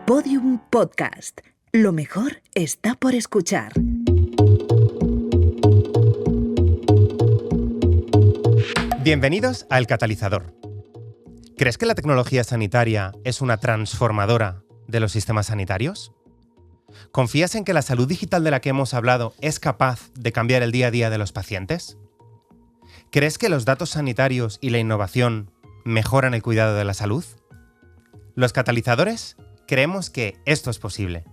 Podium Podcast. Lo mejor está por escuchar. Bienvenidos a El Catalizador. ¿Crees que la tecnología sanitaria es una transformadora de los sistemas sanitarios? ¿Confías en que la salud digital de la que hemos hablado es capaz de cambiar el día a día de los pacientes? ¿Crees que los datos sanitarios y la innovación mejoran el cuidado de la salud? Los catalizadores creemos que esto es posible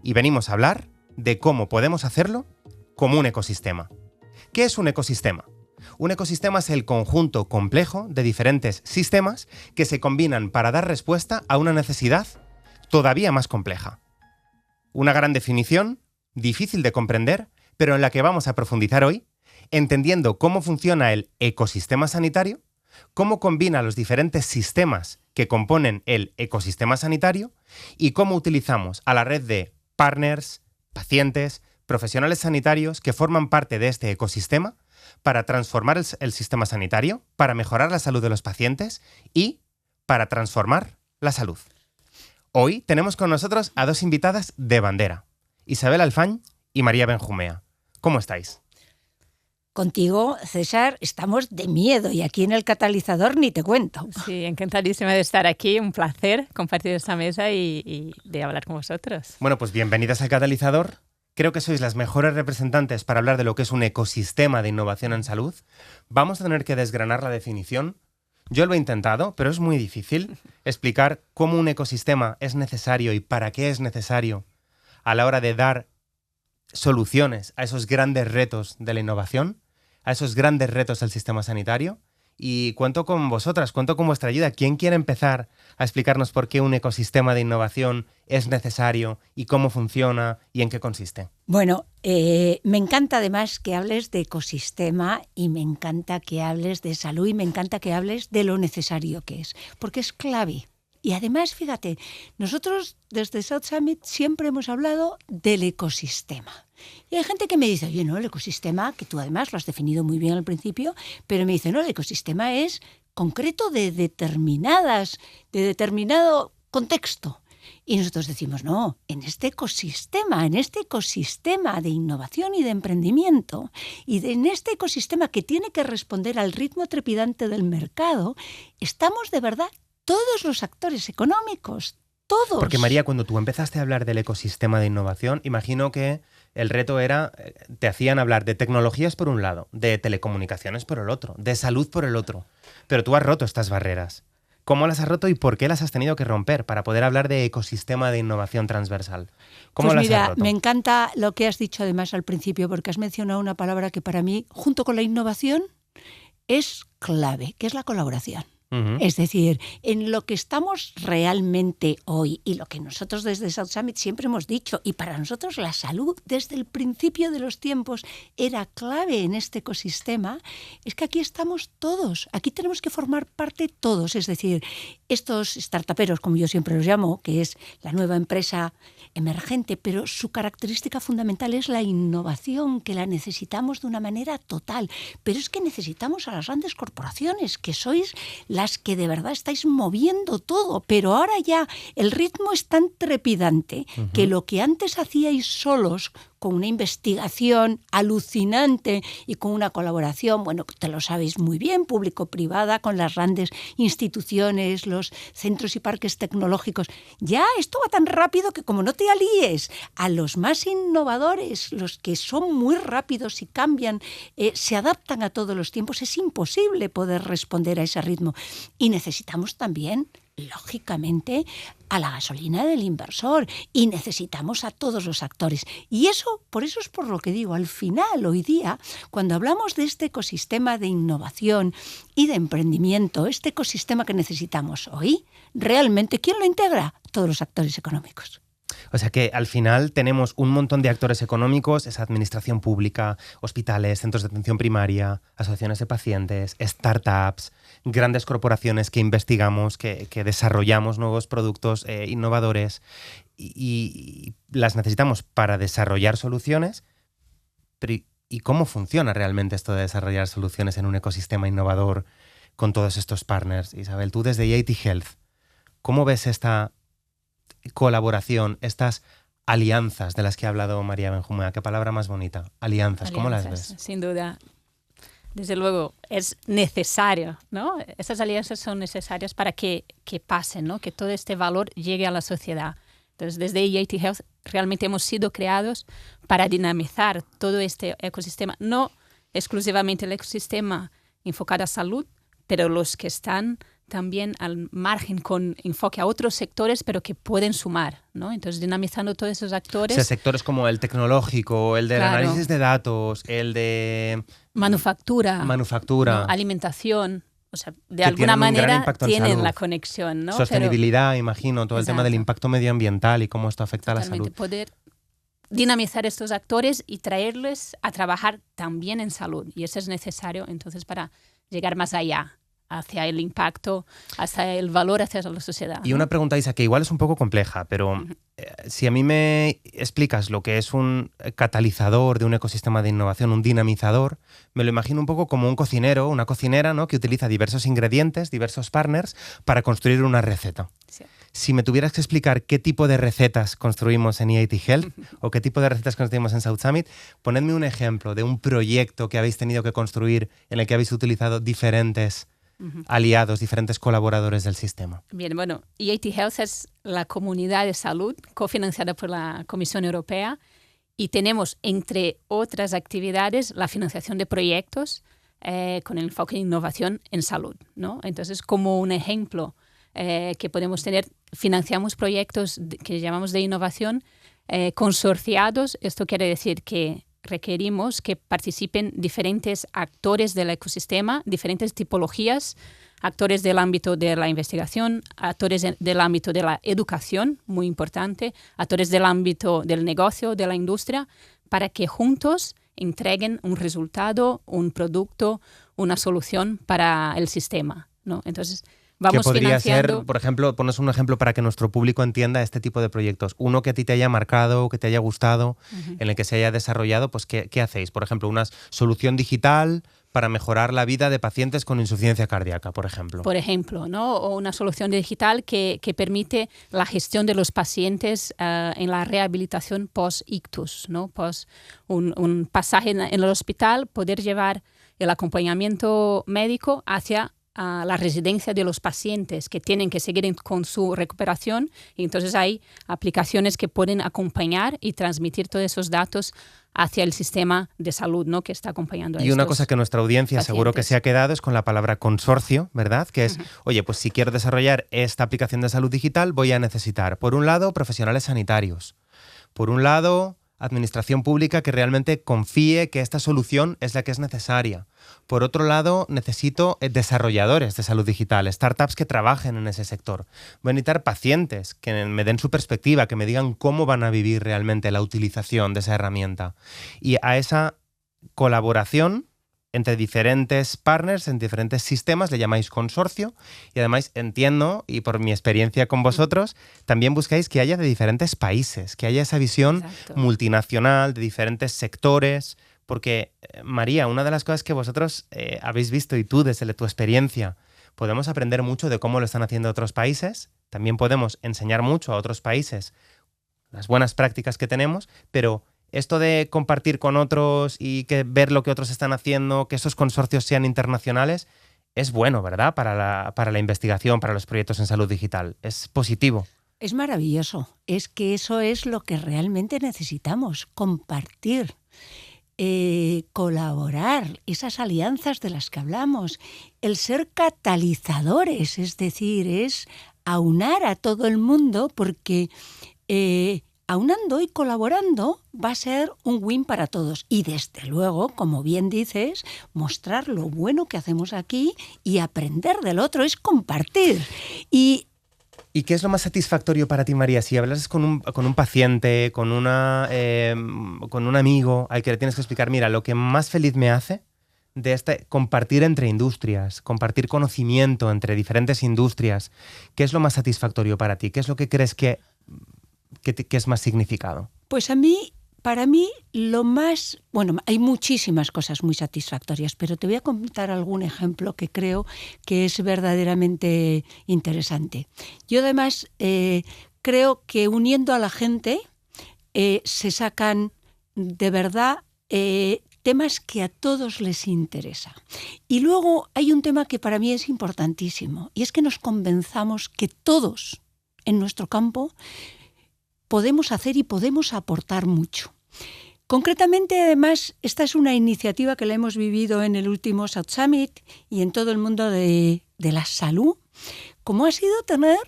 y venimos a hablar de cómo podemos hacerlo como un ecosistema. ¿Qué es un ecosistema? Un ecosistema es el conjunto complejo de diferentes sistemas que se combinan para dar respuesta a una necesidad todavía más compleja. Una gran definición, difícil de comprender, pero en la que vamos a profundizar hoy, entendiendo cómo funciona el ecosistema sanitario, cómo combina los diferentes sistemas que componen el ecosistema sanitario y cómo utilizamos a la red de partners, pacientes, profesionales sanitarios que forman parte de este ecosistema para transformar el sistema sanitario, para mejorar la salud de los pacientes y para transformar la salud. Hoy tenemos con nosotros a dos invitadas de bandera, Isabel Alfañ y María Benjumea. ¿Cómo estáis? Contigo, César, estamos de miedo y aquí en El Catalizador ni te cuento. Sí, encantadísima de estar aquí, un placer compartir esta mesa y de hablar con vosotros. Bueno, pues bienvenidas al Catalizador. Creo que sois las mejores representantes para hablar de lo que es un ecosistema de innovación en salud. Vamos a tener que desgranar la definición. Yo lo he intentado, pero es muy difícil explicar cómo un ecosistema es necesario y para qué es necesario a la hora de dar soluciones a esos grandes retos de la innovación, a esos grandes retos del sistema sanitario. Y cuento con vosotras, cuento con vuestra ayuda. ¿Quién quiere empezar a explicarnos por qué un ecosistema de innovación es necesario y cómo funciona y en qué consiste? Bueno, me encanta además que hables de ecosistema y me encanta que hables de salud y me encanta que hables de lo necesario que es, porque es clave. Y además, fíjate, nosotros desde South Summit siempre hemos hablado del ecosistema. Y hay gente que me dice, oye, no, el ecosistema, que tú además lo has definido muy bien al principio, pero me dice, no, el ecosistema es concreto de determinado contexto. Y nosotros decimos, no, en este ecosistema de innovación y de emprendimiento, en este ecosistema que tiene que responder al ritmo trepidante del mercado, estamos de verdad todos los actores económicos, todos. Porque María, cuando tú empezaste a hablar del ecosistema de innovación, imagino que el reto era, te hacían hablar de tecnologías por un lado, de telecomunicaciones por el otro, de salud por el otro. Pero tú has roto estas barreras. ¿Cómo las has roto y por qué las has tenido que romper para poder hablar de ecosistema de innovación transversal? ¿Cómo pues las mira, has roto? Me encanta lo que has dicho además al principio, porque has mencionado una palabra que para mí, junto con la innovación, es clave, que es la colaboración. Es decir, en lo que estamos realmente hoy y lo que nosotros desde South Summit siempre hemos dicho, y para nosotros la salud desde el principio de los tiempos era clave en este ecosistema, es que aquí estamos todos, aquí tenemos que formar parte todos, es decir, estos startuperos, como yo siempre los llamo, que es la nueva empresa emergente, pero su característica fundamental es la innovación, que la necesitamos de una manera total, pero es que necesitamos a las grandes corporaciones, que sois las que de verdad estáis moviendo todo, pero ahora ya el ritmo es tan trepidante que lo que antes hacíais solos, con una investigación alucinante y con una colaboración, bueno, te lo sabéis muy bien, público-privada, con las grandes instituciones, los centros y parques tecnológicos. Ya esto va tan rápido que como no te alíes a los más innovadores, los que son muy rápidos y cambian, se adaptan a todos los tiempos, es imposible poder responder a ese ritmo. Y necesitamos también, lógicamente, a la gasolina del inversor y necesitamos a todos los actores. Y por eso es por lo que digo, al final, hoy día, cuando hablamos de este ecosistema de innovación y de emprendimiento, este ecosistema que necesitamos hoy, realmente, ¿quién lo integra? Todos los actores económicos. O sea que al final tenemos un montón de actores económicos, esa administración pública, hospitales, centros de atención primaria, asociaciones de pacientes, startups, grandes corporaciones que investigamos, que desarrollamos nuevos productos innovadores y las necesitamos para desarrollar soluciones. Pero ¿y cómo funciona realmente esto de desarrollar soluciones en un ecosistema innovador con todos estos partners? Isabel, tú desde EIT Health, ¿cómo ves colaboración, estas alianzas de las que ha hablado María Benjumea? Qué palabra más bonita. Alianzas, ¿cómo las ves? Sin duda. Desde luego, es necesario, ¿no? Esas alianzas son necesarias para que pasen, ¿no? Que todo este valor llegue a la sociedad. Entonces, desde EIT Health realmente hemos sido creados para dinamizar todo este ecosistema, no exclusivamente el ecosistema enfocado a salud, pero los que están también al margen con enfoque a otros sectores, pero que pueden sumar, ¿no? Entonces, dinamizando todos esos actores. O sea, sectores como el tecnológico, el del Claro. análisis de datos, el de Manufactura, manufactura, ¿no? Alimentación. O sea, de que alguna tienen un gran manera impacto en tienen salud. la conexión, ¿no? Sostenibilidad, imagino, todo el tema del Exacto. impacto medioambiental y cómo esto afecta a la Totalmente. salud. Poder dinamizar estos actores y traerles a trabajar también en salud. Y eso es necesario, entonces, para llegar más allá, hacia el impacto, hacia el valor hacia la sociedad. Y ¿no? una pregunta, Isa, que igual es un poco compleja, pero si a mí me explicas lo que es un catalizador de un ecosistema de innovación, un dinamizador, me lo imagino un poco como un cocinero, una cocinera, ¿no? Que utiliza diversos ingredientes, diversos partners, para construir una receta. Sí. Si me tuvieras que explicar qué tipo de recetas construimos en EIT Health o qué tipo de recetas construimos en South Summit, ponedme un ejemplo de un proyecto que habéis tenido que construir en el que habéis utilizado diferentes aliados, diferentes colaboradores del sistema. Bien, bueno, EIT Health es la comunidad de salud cofinanciada por la Comisión Europea y tenemos, entre otras actividades, la financiación de proyectos con el enfoque de innovación en salud, ¿no? Entonces, como un ejemplo que podemos tener, financiamos proyectos que llamamos de innovación consorciados. Esto quiere decir que requerimos que participen diferentes actores del ecosistema, diferentes tipologías, actores del ámbito de la investigación, actores del ámbito de la educación, muy importante, actores del ámbito del negocio, de la industria, para que juntos entreguen un resultado, un producto, una solución para el sistema, ¿no? Entonces, vamos que podría financiando. ser, por ejemplo, ponos un ejemplo para que nuestro público entienda este tipo de proyectos. Uno que a ti te haya marcado, que te haya gustado, en el que se haya desarrollado, pues ¿qué hacéis? Por ejemplo, una solución digital para mejorar la vida de pacientes con insuficiencia cardíaca, por ejemplo. Por ejemplo, ¿no? O una solución digital que permite la gestión de los pacientes en la rehabilitación post-ictus, ¿no? Post un pasaje en el hospital, poder llevar el acompañamiento médico hacia a la residencia de los pacientes que tienen que seguir con su recuperación, y entonces hay aplicaciones que pueden acompañar y transmitir todos esos datos hacia el sistema de salud, ¿no? Que está acompañando a Y una estos cosa que nuestra audiencia pacientes. seguro que se ha quedado es con la palabra consorcio, ¿verdad? Que es, oye, pues si quiero desarrollar esta aplicación de salud digital voy a necesitar, por un lado, profesionales sanitarios, por un lado, administración pública que realmente confíe que esta solución es la que es necesaria. Por otro lado, necesito desarrolladores de salud digital, startups que trabajen en ese sector. Voy a necesitar pacientes que me den su perspectiva, que me digan cómo van a vivir realmente la utilización de esa herramienta. Y a esa colaboración entre diferentes partners, en diferentes sistemas, le llamáis consorcio, y además entiendo, y por mi experiencia con vosotros, también buscáis que haya de diferentes países, que haya esa visión Exacto. multinacional, de diferentes sectores, porque, María, una de las cosas que vosotros habéis visto, y tú desde tu experiencia, podemos aprender mucho de cómo lo están haciendo otros países, también podemos enseñar mucho a otros países las buenas prácticas que tenemos, pero esto de compartir con otros y que ver lo que otros están haciendo, que esos consorcios sean internacionales, es bueno, ¿verdad? Para la investigación, para los proyectos en salud digital. Es positivo. Es maravilloso. Es que eso es lo que realmente necesitamos, compartir, colaborar, esas alianzas de las que hablamos, el ser catalizadores, es decir, es aunar a todo el mundo porque aunando y colaborando va a ser un win para todos. Y desde luego, como bien dices, mostrar lo bueno que hacemos aquí y aprender del otro, es compartir. ¿Y qué es lo más satisfactorio para ti, María? Si hablas con un paciente, con un amigo al que le tienes que explicar, mira, lo que más feliz me hace de compartir entre industrias, compartir conocimiento entre diferentes industrias, ¿qué es lo más satisfactorio para ti? ¿Qué es lo que crees que es más significado? Pues para mí, lo más... Bueno, hay muchísimas cosas muy satisfactorias, pero te voy a contar algún ejemplo que creo que es verdaderamente interesante. Yo además, creo que uniendo a la gente se sacan de verdad temas que a todos les interesa. Y luego hay un tema que para mí es importantísimo, y es que nos convenzamos que todos en nuestro campo podemos hacer y podemos aportar mucho. Concretamente, además, esta es una iniciativa que la hemos vivido en el último South Summit y en todo el mundo de la salud, como ha sido tener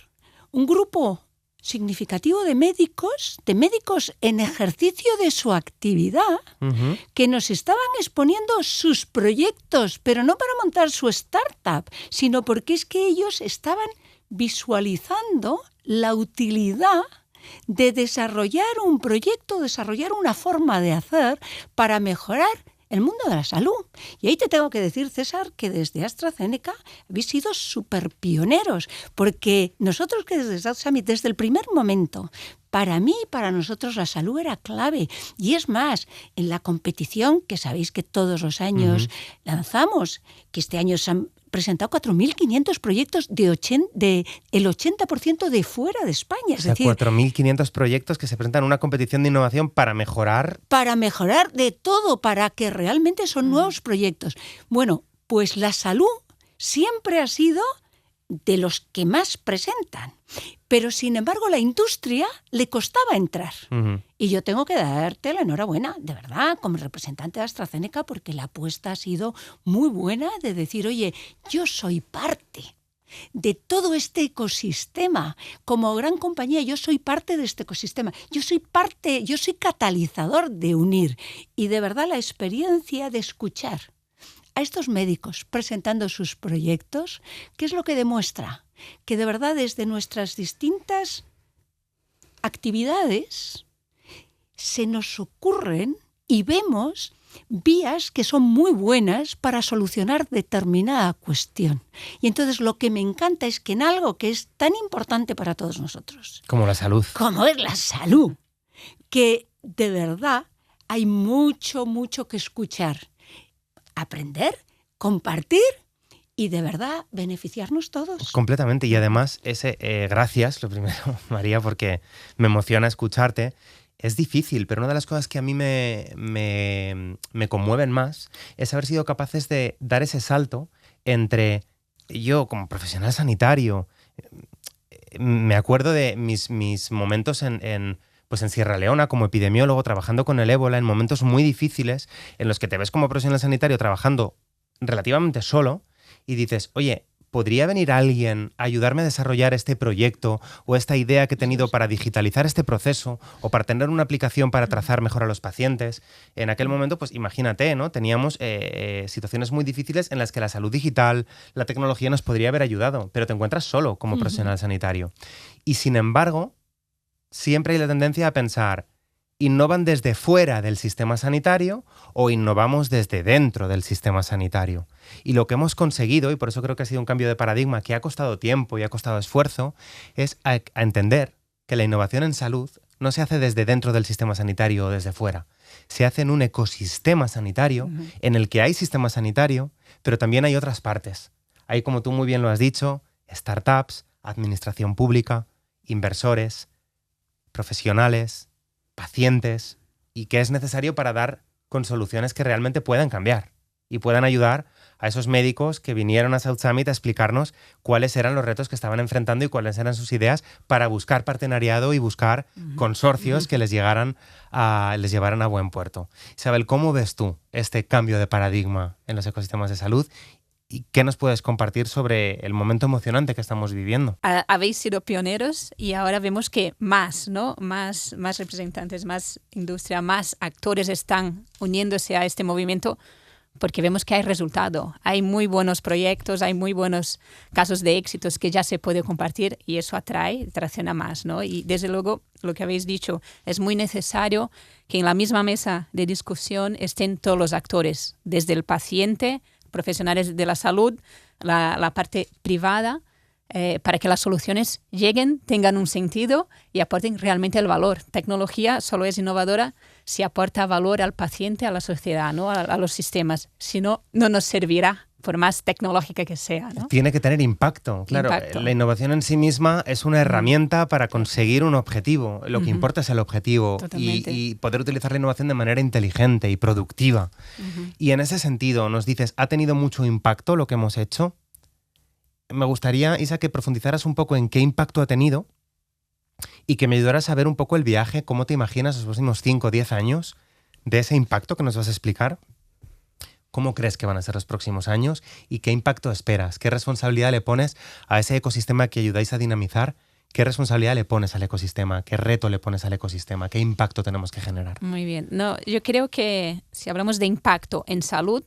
un grupo significativo de médicos en ejercicio de su actividad, que nos estaban exponiendo sus proyectos, pero no para montar su startup, sino porque es que ellos estaban visualizando la utilidad de desarrollar un proyecto, desarrollar una forma de hacer para mejorar el mundo de la salud. Y ahí te tengo que decir, César, que desde AstraZeneca habéis sido súper pioneros, porque nosotros que desde South Summit, desde el primer momento, para mí y para nosotros la salud era clave. Y es más, en la competición, que sabéis que todos los años lanzamos, que este año se han presentado 4.500 proyectos del 80% de fuera de España. Es decir, 4.500 proyectos que se presentan en una competición de innovación para mejorar... Para mejorar de todo, para que realmente son nuevos proyectos. Bueno, pues la salud siempre ha sido de los que más presentan. Pero, sin embargo, la industria le costaba entrar. Y yo tengo que darte la enhorabuena, de verdad, como representante de AstraZeneca, porque la apuesta ha sido muy buena de decir, oye, yo soy parte de todo este ecosistema. Como gran compañía, yo soy parte de este ecosistema. Yo soy catalizador de unir. Y de verdad la experiencia de escuchar a estos médicos presentando sus proyectos, ¿qué es lo que demuestra? Que de verdad desde nuestras distintas actividades se nos ocurren y vemos vías que son muy buenas para solucionar determinada cuestión. Y entonces lo que me encanta es que en algo que es tan importante para todos nosotros, como la salud, como es la salud, que de verdad hay mucho que escuchar, aprender, compartir y de verdad beneficiarnos todos. Completamente. Y además, gracias, lo primero, María, porque me emociona escucharte. Es difícil, pero una de las cosas que a mí me conmueven más es haber sido capaces de dar ese salto entre yo como profesional sanitario. Me acuerdo de mis momentos en Sierra Leona como epidemiólogo, trabajando con el ébola, en momentos muy difíciles en los que te ves como profesional sanitario trabajando relativamente solo y dices, oye, ¿podría venir alguien a ayudarme a desarrollar este proyecto o esta idea que he tenido para digitalizar este proceso o para tener una aplicación para trazar mejor a los pacientes? En aquel momento, pues imagínate, ¿no? Teníamos situaciones muy difíciles en las que la salud digital, la tecnología nos podría haber ayudado, pero te encuentras solo como profesional sanitario. Y sin embargo, siempre hay la tendencia a pensar, ¿innovan desde fuera del sistema sanitario o innovamos desde dentro del sistema sanitario? Y lo que hemos conseguido, y por eso creo que ha sido un cambio de paradigma que ha costado tiempo y ha costado esfuerzo, es a entender que la innovación en salud no se hace desde dentro del sistema sanitario o desde fuera. Se hace en un ecosistema sanitario en el que hay sistema sanitario, pero también hay otras partes. Hay, como tú muy bien lo has dicho, startups, administración pública, inversores, profesionales, pacientes, y que es necesario para dar con soluciones que realmente puedan cambiar y puedan ayudar a esos médicos que vinieron a South Summit a explicarnos cuáles eran los retos que estaban enfrentando y cuáles eran sus ideas para buscar partenariado y buscar consorcios que les llevaran a buen puerto. Isabel, ¿cómo ves tú este cambio de paradigma en los ecosistemas de salud? ¿Y qué nos puedes compartir sobre el momento emocionante que estamos viviendo? Habéis sido pioneros y ahora vemos que más representantes, más industria, más actores están uniéndose a este movimiento porque vemos que hay resultado. Hay muy buenos proyectos, hay muy buenos casos de éxitos que ya se puede compartir y eso tracciona más, ¿no? Y desde luego, lo que habéis dicho, es muy necesario que en la misma mesa de discusión estén todos los actores, desde el paciente, profesionales de la salud, la parte privada, para que las soluciones lleguen, tengan un sentido y aporten realmente el valor. Tecnología solo es innovadora si aporta valor al paciente, a la sociedad, ¿no? a los sistemas. Si no, no nos servirá por más tecnológica que sea, ¿no? Tiene que tener impacto, claro. Impacto. La innovación en sí misma es una herramienta para conseguir un objetivo. Lo que importa es el objetivo y poder utilizar la innovación de manera inteligente y productiva. Y en ese sentido, nos dices, ¿ha tenido mucho impacto lo que hemos hecho? Me gustaría, Isa, que profundizaras un poco en qué impacto ha tenido y que me ayudaras a ver un poco el viaje, cómo te imaginas los próximos 5 o 10 años de ese impacto que nos vas a explicar. ¿Cómo crees que van a ser los próximos años y qué impacto esperas? ¿Qué responsabilidad le pones a ese ecosistema que ayudáis a dinamizar? ¿Qué responsabilidad le pones al ecosistema? ¿Qué reto le pones al ecosistema? ¿Qué impacto tenemos que generar? Muy bien. No, yo creo que si hablamos de impacto en salud,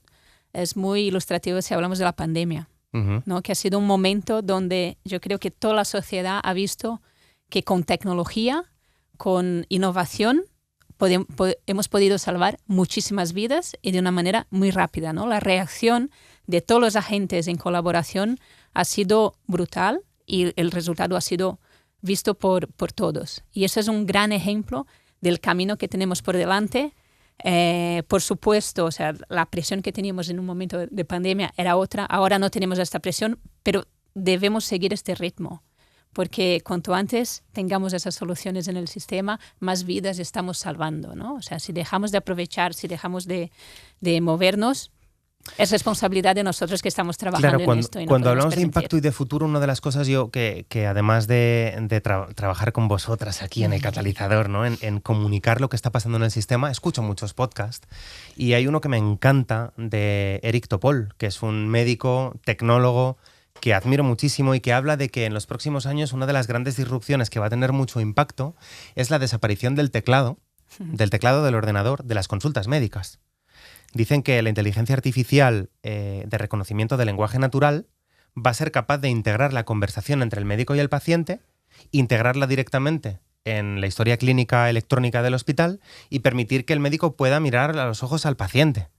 es muy ilustrativo si hablamos de la pandemia, ¿no? Que ha sido un momento donde yo creo que toda la sociedad ha visto que con tecnología, con innovación, hemos podido salvar muchísimas vidas y de una manera muy rápida, ¿no? La reacción de todos los agentes en colaboración ha sido brutal y el resultado ha sido visto por todos. Y eso es un gran ejemplo del camino que tenemos por delante. Por supuesto, o sea, la presión que teníamos en un momento de pandemia era otra. Ahora no tenemos esta presión, pero debemos seguir este ritmo. Porque cuanto antes tengamos esas soluciones en el sistema, más vidas estamos salvando, ¿no? O sea, si dejamos de aprovechar, si dejamos de movernos, es responsabilidad de nosotros que estamos trabajando en esto. Cuando hablamos de impacto y de futuro, una de las cosas que además de trabajar con vosotras aquí en el catalizador, ¿no? en comunicar lo que está pasando en el sistema, escucho muchos podcasts y hay uno que me encanta de Eric Topol, que es un médico, tecnólogo, que admiro muchísimo y que habla de que en los próximos años una de las grandes disrupciones que va a tener mucho impacto es la desaparición del teclado del ordenador, de las consultas médicas. Dicen que la inteligencia artificial de reconocimiento del lenguaje natural va a ser capaz de integrar la conversación entre el médico y el paciente, integrarla directamente en la historia clínica electrónica del hospital y permitir que el médico pueda mirar a los ojos al paciente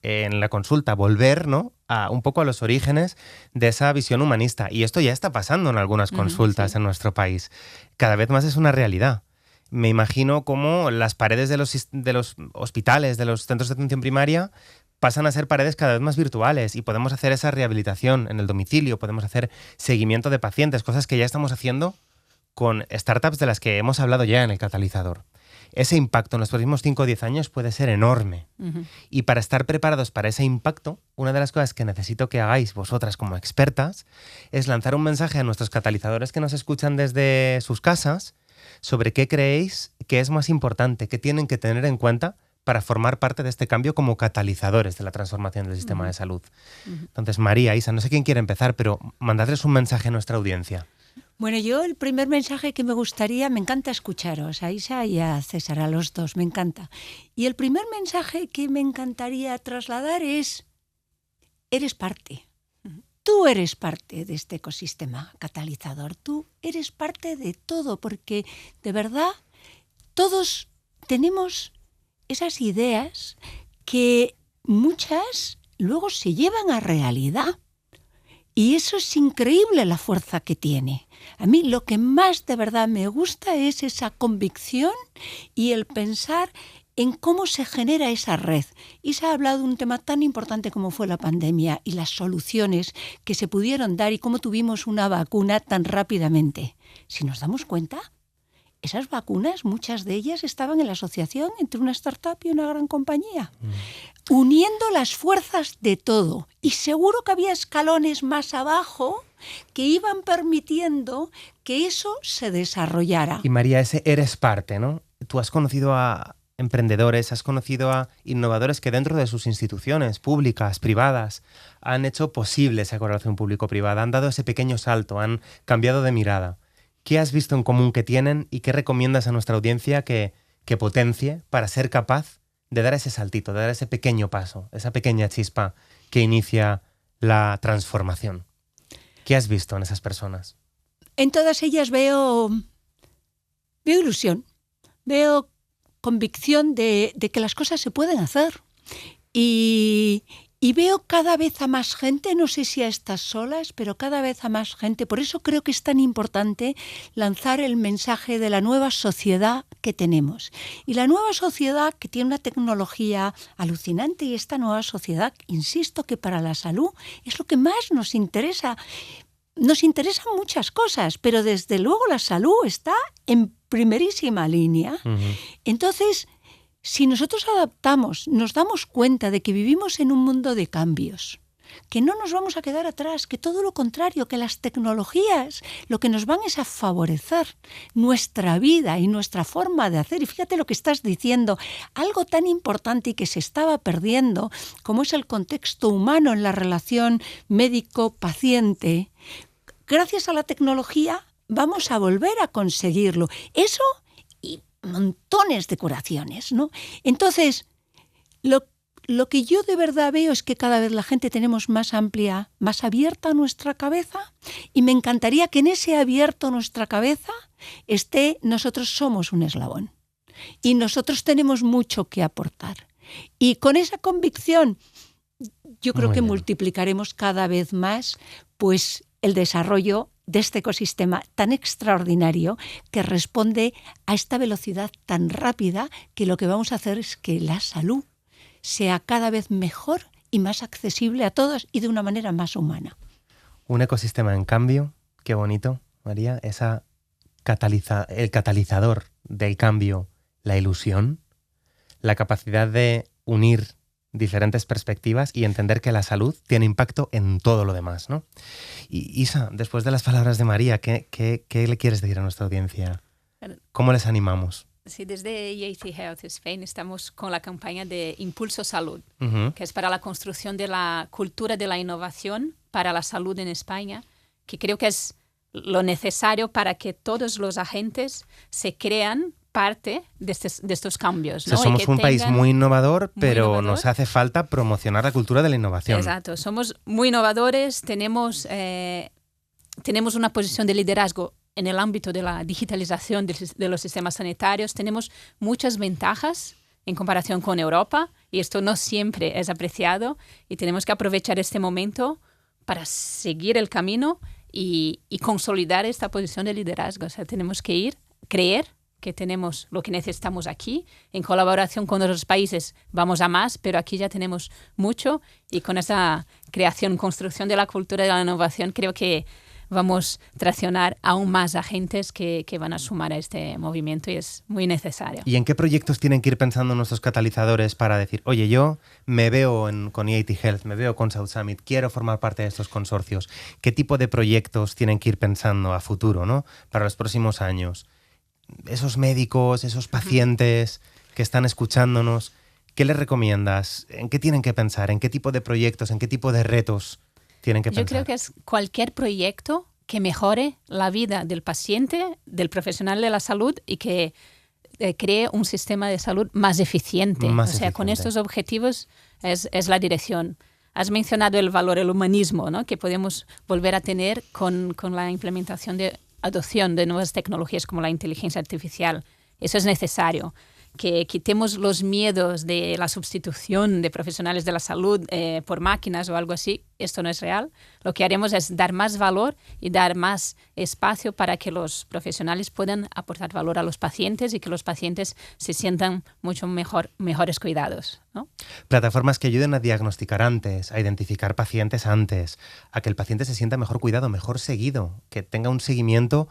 en la consulta, volver, ¿no?, un poco a los orígenes de esa visión humanista. Y esto ya está pasando en algunas consultas en nuestro país. Cada vez más es una realidad. Me imagino cómo las paredes de los hospitales, de los centros de atención primaria, pasan a ser paredes cada vez más virtuales y podemos hacer esa rehabilitación en el domicilio, podemos hacer seguimiento de pacientes, cosas que ya estamos haciendo con startups de las que hemos hablado ya en el catalizador. Ese impacto en los próximos 5 o 10 años puede ser enorme. Y para estar preparados para ese impacto, una de las cosas que necesito que hagáis vosotras como expertas es lanzar un mensaje a nuestros catalizadores que nos escuchan desde sus casas sobre qué creéis que es más importante, qué tienen que tener en cuenta para formar parte de este cambio como catalizadores de la transformación del sistema de salud. Entonces, María, Isa, no sé quién quiere empezar, pero mandadles un mensaje a nuestra audiencia. Bueno, yo el primer mensaje que me encanta escucharos, a Isa y a César, a los dos, me encanta. Y el primer mensaje que me encantaría trasladar es, eres parte. Tú eres parte de este ecosistema catalizador, tú eres parte de todo, porque de verdad todos tenemos esas ideas que muchas luego se llevan a realidad. Y eso es increíble la fuerza que tiene. A mí lo que más de verdad me gusta es esa convicción y el pensar en cómo se genera esa red. Y se ha hablado de un tema tan importante como fue la pandemia y las soluciones que se pudieron dar y cómo tuvimos una vacuna tan rápidamente. Si nos damos cuenta, esas vacunas, muchas de ellas estaban en la asociación entre una startup y una gran compañía, uniendo las fuerzas de todo. Y seguro que había escalones más abajo que iban permitiendo que eso se desarrollara. Y María, ese eres parte, ¿no? Tú has conocido a emprendedores, has conocido a innovadores que dentro de sus instituciones públicas, privadas, han hecho posible esa colaboración público-privada, han dado ese pequeño salto, han cambiado de mirada. ¿Qué has visto en común que tienen y qué recomiendas a nuestra audiencia que potencie para ser capaz de dar ese saltito, de dar ese pequeño paso, esa pequeña chispa que inicia la transformación? ¿Qué has visto en esas personas? En todas ellas veo ilusión, veo convicción de que las cosas se pueden hacer y Y veo cada vez a más gente, no sé si a estas solas, pero cada vez a más gente. Por eso creo que es tan importante lanzar el mensaje de la nueva sociedad que tenemos. Y la nueva sociedad que tiene una tecnología alucinante, y esta nueva sociedad, insisto, que para la salud es lo que más nos interesa. Nos interesan muchas cosas, pero desde luego la salud está en primerísima línea. Entonces, si nosotros adaptamos, nos damos cuenta de que vivimos en un mundo de cambios, que no nos vamos a quedar atrás, que todo lo contrario, que las tecnologías lo que nos van es a favorecer nuestra vida y nuestra forma de hacer. Y fíjate lo que estás diciendo, algo tan importante y que se estaba perdiendo, como es el contexto humano en la relación médico-paciente. Gracias a la tecnología vamos a volver a conseguirlo. Eso y montones de curaciones, ¿no? Entonces, lo que yo de verdad veo es que cada vez la gente tenemos más amplia, más abierta nuestra cabeza, y me encantaría que en ese abierto nuestra cabeza nosotros somos un eslabón y nosotros tenemos mucho que aportar. Y con esa convicción yo creo que multiplicaremos cada vez más pues el desarrollo de este ecosistema tan extraordinario que responde a esta velocidad tan rápida, que lo que vamos a hacer es que la salud sea cada vez mejor y más accesible a todos y de una manera más humana. Un ecosistema en cambio, qué bonito, María, el catalizador del cambio, la ilusión, la capacidad de unir diferentes perspectivas y entender que la salud tiene impacto en todo lo demás, ¿no? Y Isa, después de las palabras de María, ¿qué le quieres decir a nuestra audiencia? ¿Cómo les animamos? Sí, desde EAT Health Spain estamos con la campaña de Impulso Salud, que es para la construcción de la cultura de la innovación para la salud en España, que creo que es lo necesario para que todos los agentes se crean parte de estos cambios, ¿no? O sea, somos un país muy innovador, pero nos hace falta promocionar la cultura de la innovación. Exacto, somos muy innovadores, tenemos una posición de liderazgo en el ámbito de la digitalización de los sistemas sanitarios, tenemos muchas ventajas en comparación con Europa, y esto no siempre es apreciado, y tenemos que aprovechar este momento para seguir el camino y consolidar esta posición de liderazgo. O sea, tenemos que creer que tenemos lo que necesitamos aquí. En colaboración con otros países vamos a más, pero aquí ya tenemos mucho, y con esa construcción de la cultura de la innovación creo que vamos a traccionar aún más agentes que van a sumar a este movimiento, y es muy necesario. ¿Y en qué proyectos tienen que ir pensando nuestros catalizadores para decir, oye, yo me veo con EAT Health, me veo con South Summit, quiero formar parte de estos consorcios? ¿Qué tipo de proyectos tienen que ir pensando a futuro, ¿no? Para los próximos años? Esos médicos, esos pacientes que están escuchándonos, ¿qué les recomiendas? ¿En qué tienen que pensar? ¿En qué tipo de proyectos? ¿En qué tipo de retos tienen que pensar? Yo creo que es cualquier proyecto que mejore la vida del paciente, del profesional de la salud, y que cree un sistema de salud más eficiente. Con estos objetivos es la dirección. Has mencionado el valor, el humanismo, ¿no?, que podemos volver a tener con la implementación de adopción de nuevas tecnologías como la inteligencia artificial. Eso es necesario. Que quitemos los miedos de la sustitución de profesionales de la salud por máquinas o algo así. Esto no es real. Lo que haremos es dar más valor y dar más espacio para que los profesionales puedan aportar valor a los pacientes y que los pacientes se sientan mucho mejores cuidados, ¿no? Plataformas que ayuden a diagnosticar antes, a identificar pacientes antes, a que el paciente se sienta mejor cuidado, mejor seguido, que tenga un seguimiento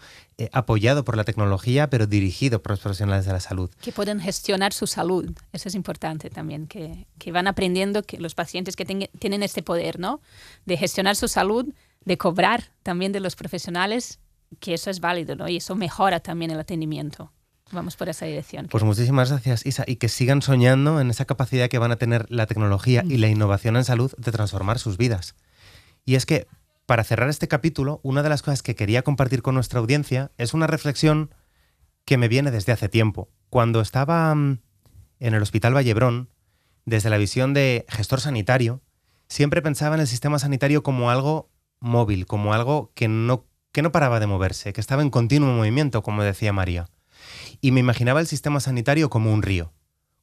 apoyado por la tecnología, pero dirigido por los profesionales de la salud. Que puedan gestionar su salud. Eso es importante también, que van aprendiendo, que los pacientes que tienen este poder, ¿no?, de gestionar su salud, de cobrar también de los profesionales, que eso es válido, ¿no?, y eso mejora también el atendimiento. Vamos por esa dirección. Pues muchísimas gracias, Isa, y que sigan soñando en esa capacidad que van a tener la tecnología y la innovación en salud de transformar sus vidas. Y es que, para cerrar este capítulo, una de las cosas que quería compartir con nuestra audiencia es una reflexión que me viene desde hace tiempo. Cuando estaba en el Hospital Vallebrón, desde la visión de gestor sanitario, siempre pensaba en el sistema sanitario como algo móvil, como algo que no paraba de moverse, que estaba en continuo movimiento, como decía María. Y me imaginaba el sistema sanitario como un río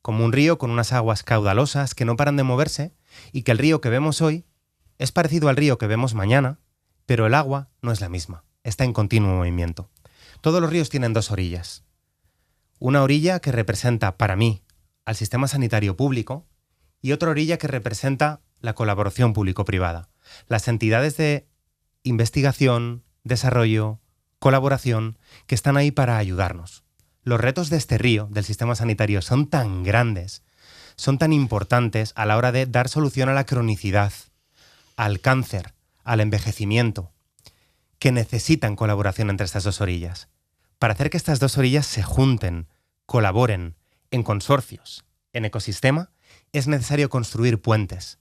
con unas aguas caudalosas que no paran de moverse y que el río que vemos hoy es parecido al río que vemos mañana, pero el agua no es la misma, está en continuo movimiento. Todos los ríos tienen dos orillas. Una orilla que representa, para mí, al sistema sanitario público y otra orilla que representa la colaboración público-privada, las entidades de investigación, desarrollo, colaboración, que están ahí para ayudarnos. Los retos de este río, del sistema sanitario, son tan grandes, son tan importantes a la hora de dar solución a la cronicidad, al cáncer, al envejecimiento, que necesitan colaboración entre estas dos orillas. Para hacer que estas dos orillas se junten, colaboren, en consorcios, en ecosistema, es necesario construir puentes.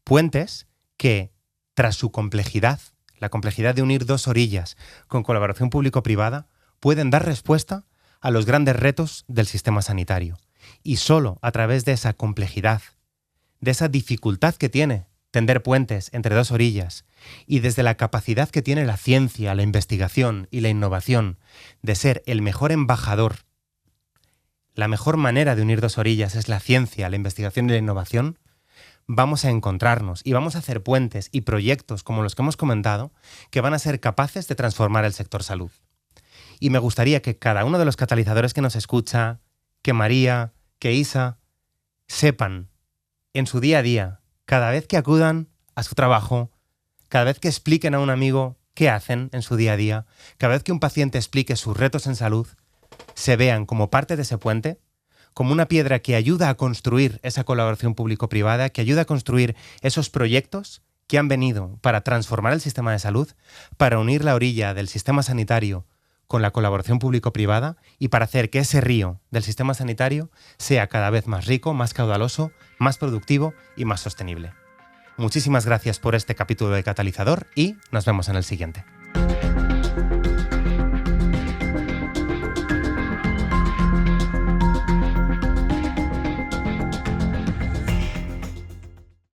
Puentes que, tras su complejidad, la complejidad de unir dos orillas con colaboración público-privada, pueden dar respuesta a los grandes retos del sistema sanitario. Y solo a través de esa complejidad, de esa dificultad que tiene tender puentes entre dos orillas, y desde la capacidad que tiene la ciencia, la investigación y la innovación de ser el mejor embajador, la mejor manera de unir dos orillas es la ciencia, la investigación y la innovación, vamos a encontrarnos y vamos a hacer puentes y proyectos como los que hemos comentado que van a ser capaces de transformar el sector salud. Y me gustaría que cada uno de los catalizadores que nos escucha, que María, que Isa, sepan en su día a día, cada vez que acudan a su trabajo, cada vez que expliquen a un amigo qué hacen en su día a día, cada vez que un paciente explique sus retos en salud, se vean como parte de ese puente, como una piedra que ayuda a construir esa colaboración público-privada, que ayuda a construir esos proyectos que han venido para transformar el sistema de salud, para unir la orilla del sistema sanitario con la colaboración público-privada y para hacer que ese río del sistema sanitario sea cada vez más rico, más caudaloso, más productivo y más sostenible. Muchísimas gracias por este capítulo de Catalizador y nos vemos en el siguiente.